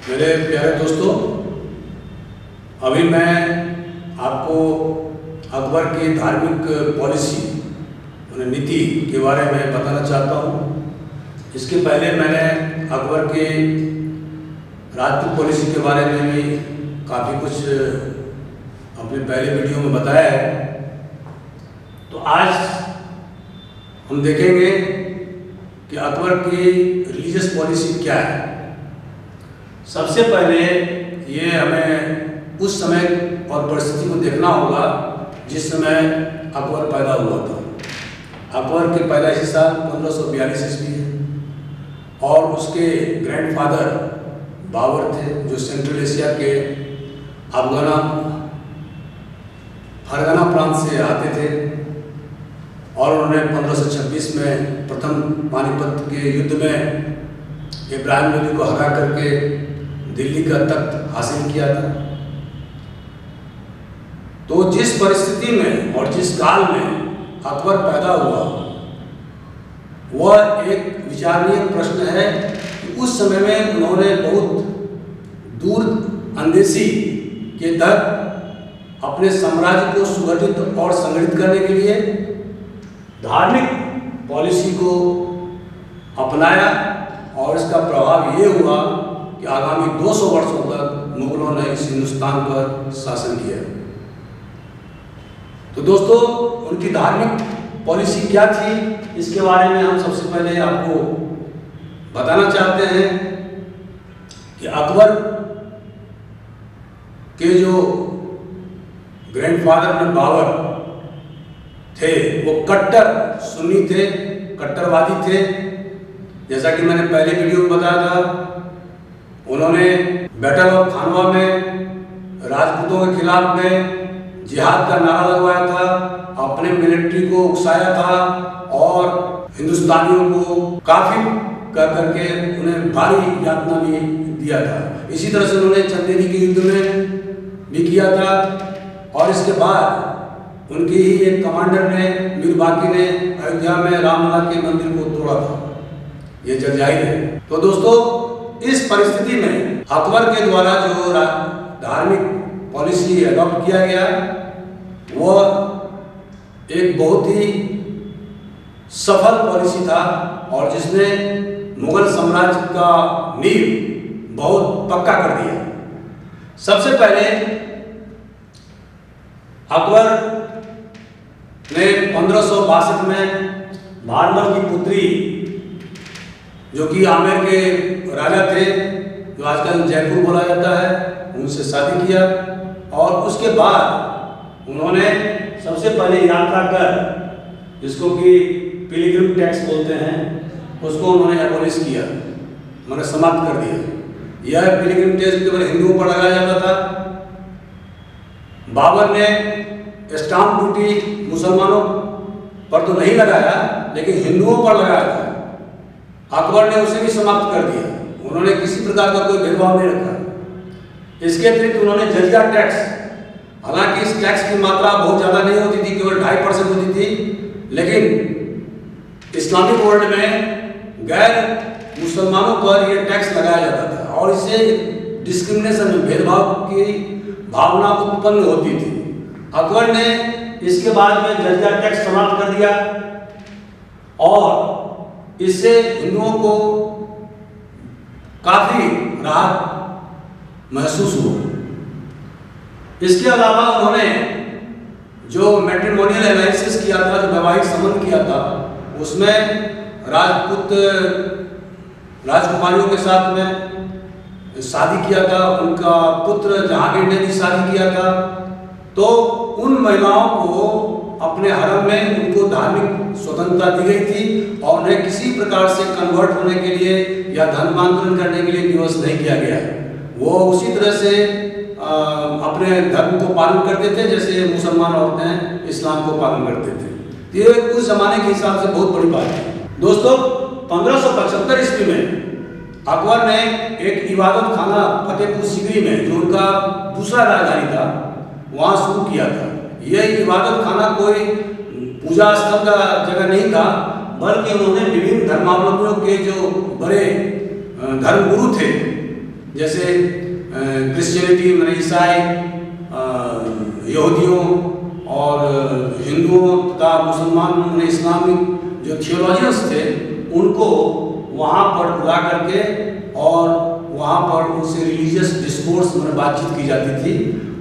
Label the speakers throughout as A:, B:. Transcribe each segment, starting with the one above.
A: मेरे प्यारे दोस्तों, अभी मैं आपको अकबर की धार्मिक पॉलिसी नीति के बारे में बताना चाहता हूँ। इसके पहले मैंने अकबर के राजपूत पॉलिसी के बारे में भी काफ़ी कुछ अपने पहले वीडियो में बताया है। तो आज हम देखेंगे कि अकबर की रिलीजियस पॉलिसी क्या है। सबसे पहले ये हमें उस समय और परिस्थिति को देखना होगा जिस समय अकबर पैदा हुआ था। अकबर के पैदाइशी साल 1542 ईस्वी है और उसके ग्रैंडफादर बाबर थे जो सेंट्रल एशिया के फरगना प्रांत से आते थे और उन्होंने 1526 में प्रथम पानीपत के युद्ध में इब्राहिम लोदी को हरा करके दिल्ली का तख्त हासिल किया था। तो जिस परिस्थिति में और जिस काल में अकबर पैदा हुआ वह एक विचारणीय प्रश्न है कि उस समय में उन्होंने बहुत दूर अंदेशी के तहत अपने साम्राज्य को सुगठित और संगठित करने के लिए धार्मिक पॉलिसी को अपनाया और इसका प्रभाव ये हुआ कि आगामी 200 वर्षों तक मुगलों ने इस हिंदुस्तान पर शासन किया। तो दोस्तों, उनकी धार्मिक पॉलिसी क्या थी इसके बारे में हम सबसे पहले आपको बताना चाहते हैं कि अकबर के जो ग्रैंडफादर में बाबर थे वो कट्टर सुन्नी थे, कट्टरवादी थे। जैसा कि मैंने पहले वीडियो में बताया था, उन्होंने बैटल ऑफ खानवा में राजपूतों के खिलाफ में जिहाद का नारा लगवाया था, अपने मिलिट्री को उकसाया था और हिंदुस्तानियों को काफी कर करके उन्हें भारी यातना भी दिया था। इसी तरह से उन्होंने चंदेरी के युद्ध में भी किया था और इसके बाद उनके ही एक कमांडर ने मीर बाकी ने अयोध्या में रामलला के मंदिर को तोड़ा था। ये जग जाहिर है। तो दोस्तों, इस परिस्थिति में अकबर के द्वारा जो धार्मिक पॉलिसी अडॉप्ट किया गया वह एक बहुत ही सफल पॉलिसी था और जिसने मुगल साम्राज्य का नींव बहुत पक्का कर दिया। सबसे पहले अकबर ने 1562 में भारमल की पुत्री जो कि आमेर के राजा थे, जो आजकल जयपुर बोला जाता है, उनसे शादी किया और उसके बाद उन्होंने सबसे पहले यात्रा कर, जिसको कि पिलग्रिम टैक्स बोलते हैं, उसको उन्होंने एबॉलिश किया, उन्होंने समाप्त कर दिया। यह पिलग्रिम टैक्स केवल हिंदुओं पर लगाया जाता था। बाबर ने स्टाम्प ड्यूटी मुसलमानों पर तो नहीं लगाया लेकिन हिंदुओं पर लगाया था। अकबर ने उसे भी समाप्त कर दिया। उन्होंने किसी प्रकार का कोई भेदभाव नहीं रखा। इसके अतिरिक्त उन्होंने जजिया टैक्स, हालांकि इस टैक्स की मात्रा बहुत ज़्यादा नहीं होती थी, केवल 2.5% होती थी, लेकिन इस्लामिक वर्ल्ड में गैर मुसलमानों पर यह टैक्स लगाया जाता था और इससे डिस्क्रिमिनेशन, भेदभाव की भावना उत्पन्न होती थी। अकबर ने इसके बाद में जजिया टैक्स समाप्त कर दिया और इससे हिंदुओं को काफी राहत महसूस हुआ। इसके अलावा उन्होंने जो मैट्रिमोनियल एलायंसेस किया था, जो वैवाहिक संबंध किया था, उसमें राजपूत राजकुमारियों के साथ में शादी किया था। उनका पुत्र जहांगीर ने भी शादी किया था। तो उन महिलाओं को अपने हरम में उनको धार्मिक स्वतंत्रता दी गई थी और उन्हें किसी प्रकार से कन्वर्ट होने के लिए या धर्मांतरण करने के लिए विवश नहीं किया गया। वो उसी तरह से अपने धर्म को पालन करते थे जैसे मुसलमान औरतें इस्लाम को पालन करते थे। ये उस जमाने के हिसाब से बहुत बड़ी बात है। दोस्तों, 1575 ईस्वी में अकबर ने एक इबादत खाना फतेहपुर सीकरी में, जो उनका दूसरा राजधानी था, वहाँ शुरू किया था। यह इबादत खाना कोई पूजा स्थल का जगह नहीं था, बल्कि उन्होंने विभिन्न धर्मावलंबियों के जो बड़े धर्मगुरु थे जैसे क्रिश्चियनिटी मैंने ईसाई, यहूदियों और हिंदुओं तथा मुसलमान मैंने इस्लामिक जो थियोलॉजियंस थे उनको वहाँ पर बुला करके और वहाँ पर उनसे रिलीजियस डिस्कोर्स में बातचीत की जाती थी।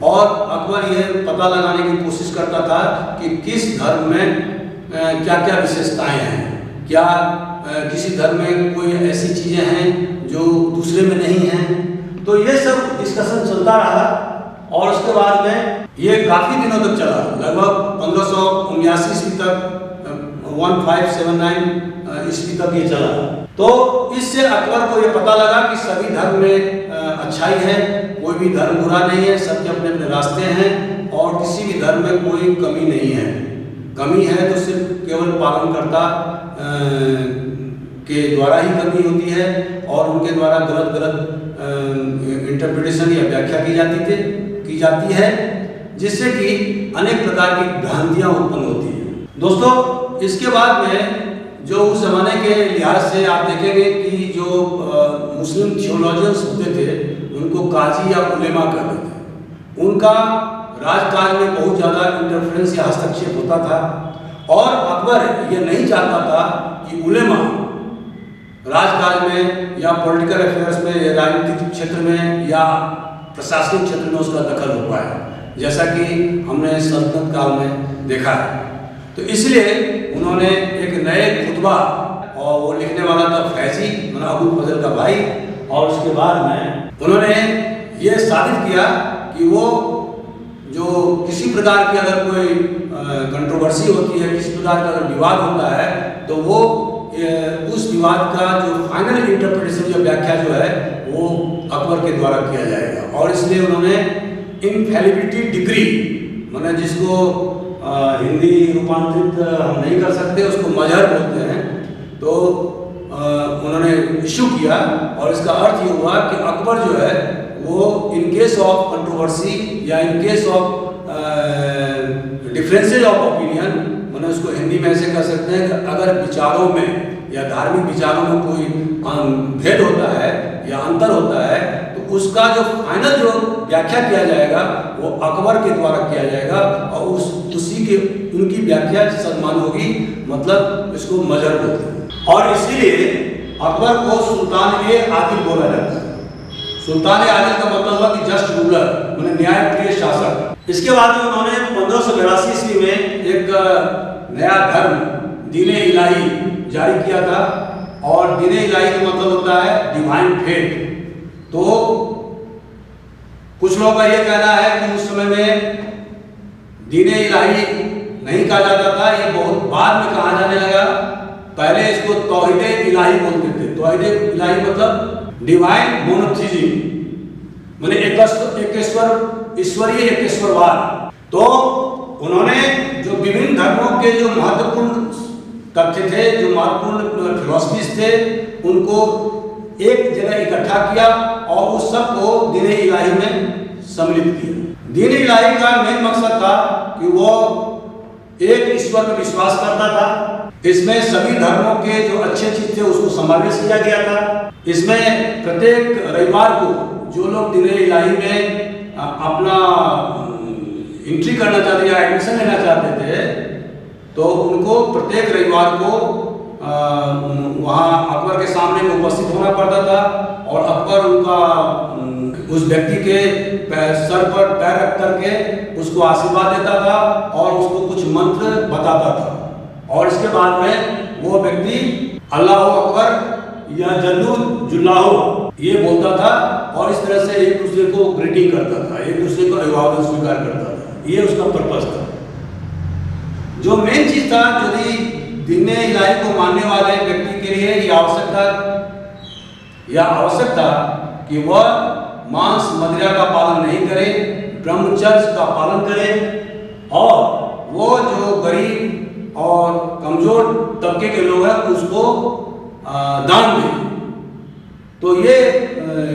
A: और अकबर ये पता लगाने की कोशिश करता था कि किस धर्म में क्या क्या विशेषताएं हैं, क्या किसी धर्म में कोई ऐसी चीज़ें हैं जो दूसरे में नहीं हैं। तो ये सब डिस्कशन चलता रहा और उसके बाद में ये काफ़ी दिनों तक चला, लगभग 1579 ईस्वी तक, 1579 ईस्वी तक ये चला। तो इससे अकबर को ये पता लगा कि सभी धर्म में अच्छाई है, कोई भी धर्म बुरा नहीं है, सबके अपने अपने रास्ते हैं और किसी भी धर्म में कोई कमी नहीं है। कमी है तो सिर्फ केवल पालनकर्ता के द्वारा ही कमी होती है और उनके द्वारा गलत इंटरप्रिटेशन या व्याख्या की जाती है, जिससे कि अनेक प्रकार की भ्रांतियाँ उत्पन्न होती हैं। दोस्तों, इसके बाद में जो उस ज़माने के लिहाज से आप देखेंगे कि जो मुस्लिम थियोलॉजियंस होते थे उनको काजी या उलेमा कहते थे। उनका राजकाज में बहुत ज़्यादा इंटरफेरेंस या हस्तक्षेप होता था और अकबर ये नहीं चाहता था कि उलेमा राजकाज में या पॉलिटिकल अफेयर्स में या राजनीतिक क्षेत्र में या प्रशासनिक क्षेत्र में उसका दखल हो पाए, जैसा कि हमने सल्तनत काल में देखा है। तो इसलिए उन्होंने एक नए खुतबा, और वो लिखने वाला था फैजी, मतलब अबू फजल का भाई, और उसके बाद में उन्होंने ये साबित किया कि वो जो किसी प्रकार की अगर कोई कंट्रोवर्सी होती है, किसी प्रकार का अगर विवाद होता है, तो वो उस विवाद का जो फाइनल इंटरप्रिटेशन या व्याख्या जो है वो अकबर के द्वारा किया जाएगा। और इसलिए उन्होंने इनफैलिबिलिटी डिग्री, मैंने जिसको हिंदी रूपांतरित हम नहीं कर सकते, उसको मजहर बोलते हैं, तो उन्होंने इशू किया। और इसका अर्थ ये हुआ कि अकबर जो है वो इन केस ऑफ कंट्रोवर्सी या in case of differences of opinion, मैंने उसको हिंदी में ऐसे कह सकते हैं कि अगर विचारों में या धार्मिक विचारों में कोई भेद होता है या अंतर होता है, तो उसका जो फाइनल जो व्याख्या किया जाएगा वो अकबर के द्वारा किया जाएगा और उसी के उनकी व्याख्या सलमान होगी, मतलब इसको मजहर बोलते हैं। और इसीलिए अकबर को सुल्तान ए आदिल बोला जाता है। सुल्तान ए आदिल का मतलब हुआ कि जस्ट रूलर, मैंने न्यायप्रिय शासक। इसके बाद में उन्होंने 1582 ईस्वी में एक नया धर्म दीन इलाही जारी किया था, और दीन इलाही का मतलब होता है डिवाइन फेथ। तो कुछ लोगों का ये कहना है कि उस समय में दीन इलाही नहीं कहा जाता था, ये बहुत बाद में कहा जाने लगा। पहले इसको तौहीद इलाही बोलते थे। तौहीद इलाही मतलब डिवाइन मोनोथीज़म, माने ईश्वरीय एकेश्वरवाद। तो उन्होंने जो विभिन्न धर्मों के जो महत्वपूर्ण तथ्य थे, जो महत्वपूर्ण फिलॉसफीज थे, उनको एक जगह इकट्ठा किया और उस सब को दीन इलाही में सम्मिलित किया। दीन इलाही का मेन मकसद था कि वो एक ईश्वर में विश्वास करता था। इसमें सभी धर्मों के जो अच्छे चीज थे उसको समावेश किया गया था। इसमें प्रत्येक रविवार को जो लोग दीन इलाही में अपना एंट्री करना चाहते या एडमिशन लेना चाहते थे, तो उनको प्रत्येक रविवार को वहाँ अकबर के सामने में उपस्थित होना पड़ता था और अकबर उनका उस व्यक्ति के सर पर पैर रख करके उसको आशीर्वाद देता था और उसको कुछ मंत्र बताता था। और इसके बाद में वो व्यक्ति अल्लाह अकबर या जल्लू जुल्लाहो ये बोलता था और इस तरह से एक दूसरे को ग्रीटिंग करता था, एक दूसरे को अभिवादन स्वीकार करता था। ये उसका पर्पस था। जो मेन चीज था, यदि दीन इलाही को मानने वाले व्यक्ति के लिए ये आवश्यक था कि वह मांस मदिरा का पालन नहीं करे, ब्रह्मचर्य का पालन करे और वो जो गरीब और कमजोर तबके के लोग हैं उसको दान दें। तो ये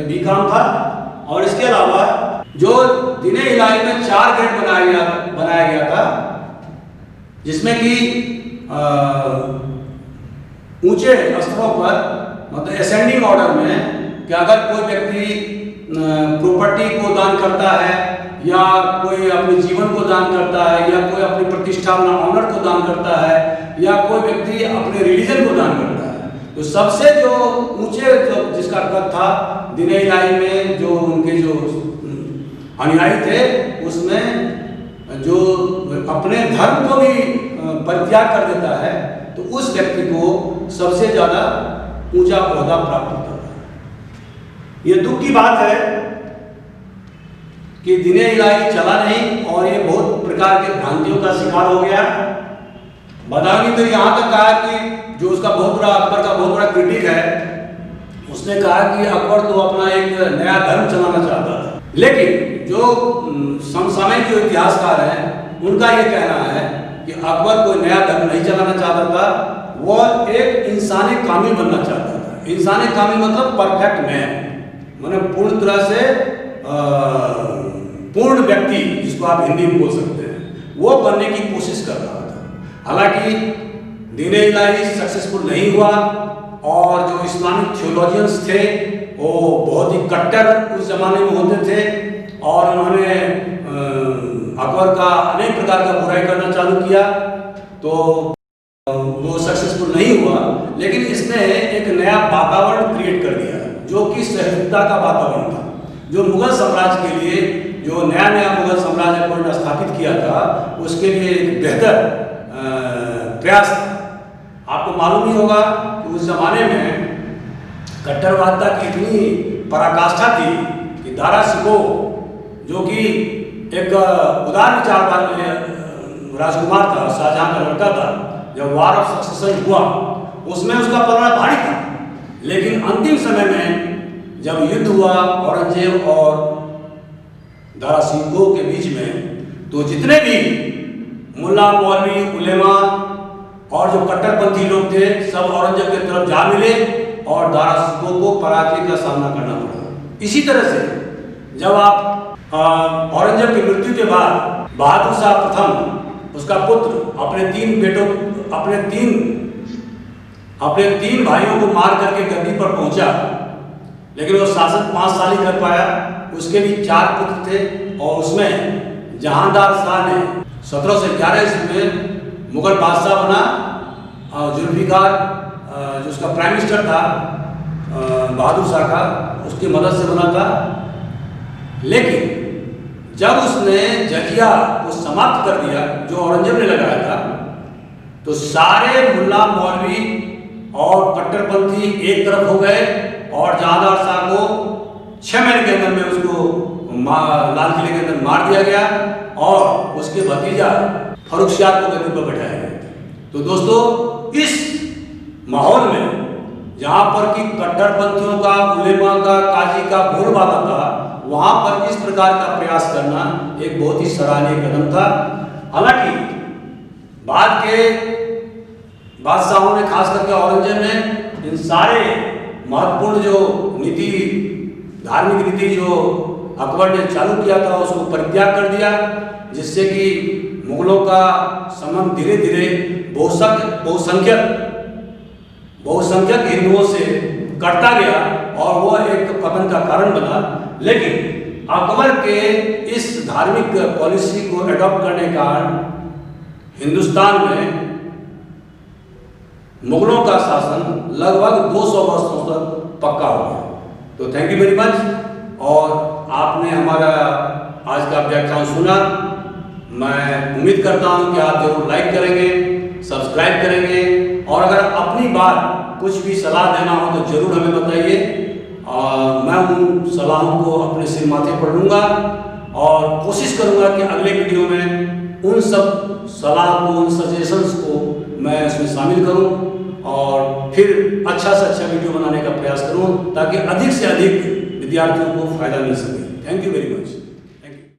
A: भी काम था। और इसके अलावा जो दीन इलाही में 4 गेट बनाया गया था, जिसमें कि ऊंचे स्तरों पर मतलब असेंडिंग ऑर्डर में कि अगर कोई व्यक्ति करता है, या कोई अपने जीवन को दान करता है, या कोई अपनी प्रतिष्ठा अपना ऑनर को दान करता है, या कोई व्यक्ति अपने रिलीजन को दान करता है, तो सबसे जो ऊंचे जो जिसका कद था दीन इलाही में, जो उनके जो अनुयायी थे, उसमें जो अपने धर्म को भी परित्याग कर देता है, तो उस व्यक्ति को सबसे ज्यादा ऊंचा ओहदा प्राप्त होता है। ये दुख की बात है कि दीन इलाही चला नहीं और ये बहुत प्रकार के भ्रांतियों का शिकार हो गया। बदामी तो यहाँ तक कहा कि जो उसका बहुत बड़ा, अकबर का बहुत बड़ा क्रिटिक है, उसने कहा कि अकबर तो अपना एक नया धर्म चलाना चाहता था। लेकिन जो समसामयिक जो इतिहासकार हैं, उनका ये कहना है कि अकबर कोई नया धर्म नहीं चलाना चाहता था, वह एक इंसानी कामिल बनना चाहता था। इंसानी कामिल मतलब परफेक्ट मैन, मतलब पूर्ण तरह से पूर्ण व्यक्ति, जिसको आप हिंदी में बोल सकते हैं, वो बनने की कोशिश कर रहा था। हालांकि दीन इलाही सक्सेसफुल नहीं हुआ, और जो इस्लामिक थियोलॉजियंस थे वो बहुत ही कट्टर उस जमाने में होते थे, और उन्होंने अकबर का अनेक प्रकार का बुराई करना चालू किया, तो वो सक्सेसफुल नहीं हुआ। लेकिन इसने एक नया वातावरण क्रिएट कर दिया, जो कि सहिष्णुता का वातावरण था, जो मुगल साम्राज्य के लिए, जो नया मुगल साम्राज्य को स्थापित किया था, उसके लिए एक बेहतर प्रयास था। आपको मालूम ही होगा कि उस जमाने में कट्टरवादिता की इतनी पराकाष्ठा थी कि दारा शिकोह, जो कि एक उदार विचारवादी राजकुमार था, शाहजहां का लड़का था, जब वार ऑफ सक्सेशन हुआ उसमें उसका पलड़ा भारी था। लेकिन अंतिम समय में जब युद्ध हुआ औरंगजेब और दारा शिकोह के बीच में, तो जितने भी मुल्ला मौलवी उलेमा और जो कट्टरपंथी लोग थे, सब औरंगजेब की तरफ जा मिले और दारा शिकोह को पराजय का सामना करना पड़ा। इसी तरह से जब आप औरंगजेब की मृत्यु के बाद बहादुर शाह प्रथम, उसका पुत्र, अपने तीन भाइयों को मार करके गद्दी पर पहुंचा, लेकिन वो शासन 5 साल ही कर पाया। उसके भी 4 पुत्र थे, और उसमें जहांदार शाह ने 1711 ईस्वी में मुगल बादशाह बना, जुल्फिकार जो उसका प्राइम मिनिस्टर था बहादुर शाह का, उसकी मदद से बना था। लेकिन जब उसने जजिया को समाप्त कर दिया जो औरंगजेब ने लगाया था, तो सारे मुल्ला मौलवी और कट्टरपंथी एक तरफ हो गए, और जहांदार शाह को 6 महीने के अंदर में उसको लाल किले के अंदर मार दिया गया, और उसके भतीजा फर्रुखसियार को गद्दी पर बैठाया गया। तो दोस्तों, इस माहौल में जहाँ पर कि कट्टरपंथियों का, उलेमा का, काजी का बोलबाला था, वहाँ पर इस प्रकार का प्रयास करना एक बहुत ही सराहनीय कदम था। हालांकि बाद के बादशाहों ने, खास करके औरंगजेब ने, इन सारे महत्वपूर्ण जो नीति, धार्मिक नीति जो अकबर ने चालू किया था, उसको परित्याग कर दिया, जिससे कि मुगलों का संबंध धीरे धीरे बहुसंख्यक हिंदुओं से कटता गया, और वो एक पतन का कारण बना। लेकिन अकबर के इस धार्मिक पॉलिसी को एडॉप्ट करने के कारण हिंदुस्तान में मुगलों का शासन लगभग 200 वर्षों तक पक्का हो गया। तो थैंक यू वेरी मच, और आपने हमारा आज का व्याख्यान सुना। मैं उम्मीद करता हूं कि आप जरूर लाइक करेंगे, सब्सक्राइब करेंगे, और अगर अपनी बात कुछ भी सलाह देना हो तो जरूर हमें बताइए। मैं उन सलाहों को अपने सिर माथे पर लूँगा, और कोशिश करूँगा कि अगले वीडियो में उन सब सलाह को, उन सजेशंस को मैं इसमें शामिल करूँ, और फिर अच्छा से अच्छा वीडियो बनाने का प्रयास करूँ, ताकि अधिक से अधिक विद्यार्थियों को फायदा मिल सके। Thank you very much.